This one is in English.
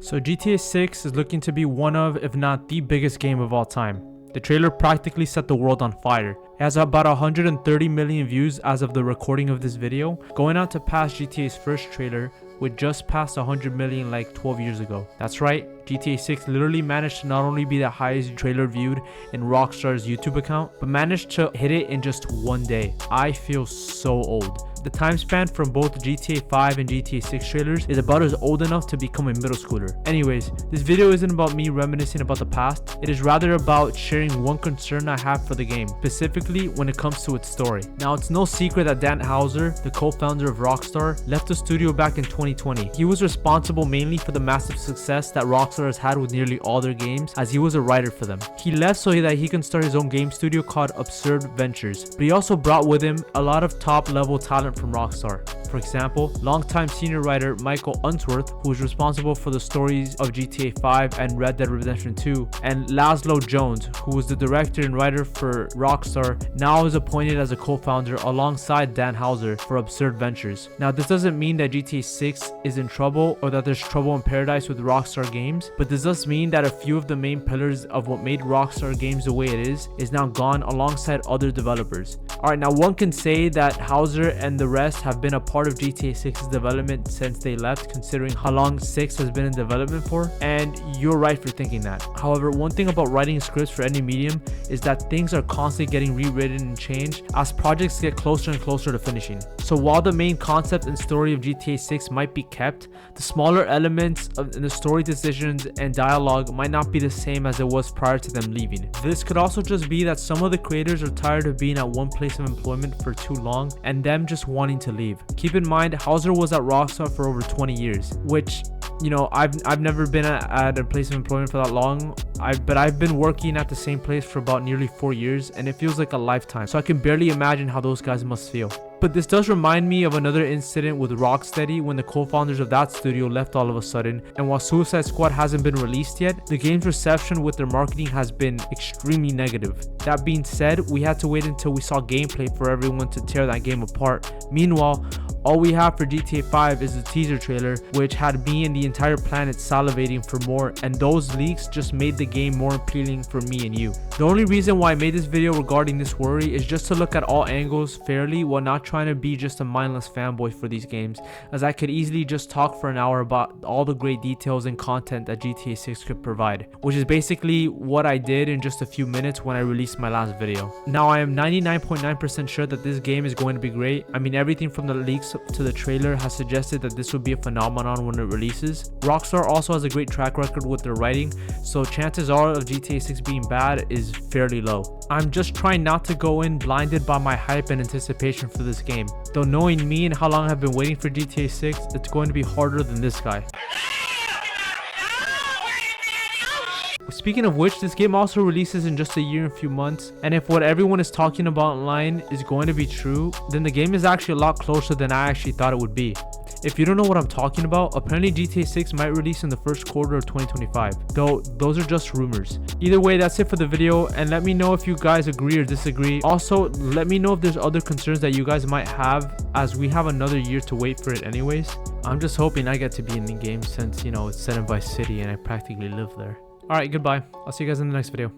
So GTA 6 is looking to be one of, if not the biggest game of all time. The trailer practically set the world on fire. It has about 130 million views as of the recording of this video, going on to pass GTA's first trailer, which just passed 100 million like 12 years ago. That's right, GTA 6 literally managed to not only be the highest trailer viewed in Rockstar's YouTube account, but managed to hit it in just one day. I feel so old. The time span from both GTA 5 and GTA 6 trailers is about as old enough to become a middle schooler. Anyways, this video isn't about me reminiscing about the past, it is rather about sharing one concern I have for the game, specifically when it comes to its story. Now, it's no secret that Dan Houser, the co-founder of Rockstar, left the studio back in 2020. He was responsible mainly for the massive success that Rockstar has had with nearly all their games, as he was a writer for them. He left so that he can start his own game studio called Absurd Ventures, but he also brought with him a lot of top-level talent from Rockstar. For example, longtime senior writer Michael Unsworth, who was responsible for the stories of GTA 5 and Red Dead Redemption 2, and Laszlo Jones, who was the director and writer for Rockstar, now is appointed as a co-founder alongside Dan Houser for Absurd Ventures. Now, this doesn't mean that GTA 6 is in trouble or that there's trouble in paradise with Rockstar Games, but this does mean that a few of the main pillars of what made Rockstar Games the way it is now gone alongside other developers. Alright, now one can say that Houser and the rest have been a part of GTA 6's development since they left, considering how long 6 has been in development for, and you're right for thinking that. However, one thing about writing scripts for any medium is that things are constantly getting rewritten and changed as projects get closer and closer to finishing. So while the main concept and story of GTA 6 might be kept, the smaller elements of the story decisions and dialogue might not be the same as it was prior to them leaving. This could also just be that some of the creators are tired of being at one place of employment for too long and them just wanting to leave. Keep in mind, Houser was at Rockstar for over 20 years, which, you know, I've never been at a place of employment for that long, but I've been working at the same place for about nearly 4 years, and it feels like a lifetime, so I can barely imagine how those guys must feel. But this does remind me of another incident with Rocksteady when the co-founders of that studio left all of a sudden, and while Suicide Squad hasn't been released yet, the game's reception with their marketing has been extremely negative. That being said, we had to wait until we saw gameplay for everyone to tear that game apart. Meanwhile, all we have for GTA 5 is the teaser trailer, which had me and the entire planet salivating for more, and those leaks just made the game more appealing for me and you. The only reason why I made this video regarding this worry is just to look at all angles fairly while not trying to be just a mindless fanboy for these games, as I could easily just talk for an hour about all the great details and content that GTA 6 could provide, which is basically what I did in just a few minutes when I released my last video. Now, I am 99.9% sure that this game is going to be great. I mean, everything from the leaks to the trailer has suggested that this will be a phenomenon when it releases. Rockstar also has a great track record with their writing, so chances are of GTA 6 being bad is fairly low. I'm just trying not to go in blinded by my hype and anticipation for this game. Though knowing me and how long I've been waiting for GTA 6, it's going to be harder than this guy. Speaking of which, this game also releases in just a year and a few months, and if what everyone is talking about online is going to be true, then the game is actually a lot closer than I actually thought it would be. If you don't know what I'm talking about, apparently GTA 6 might release in the first quarter of 2025, though those are just rumors. Either way, that's it for the video, and let me know if you guys agree or disagree. Also, let me know if there's other concerns that you guys might have, as we have another year to wait for it anyways. I'm just hoping I get to be in the game since, you know, it's set in Vice City and I practically live there. Alright, goodbye. I'll see you guys in the next video.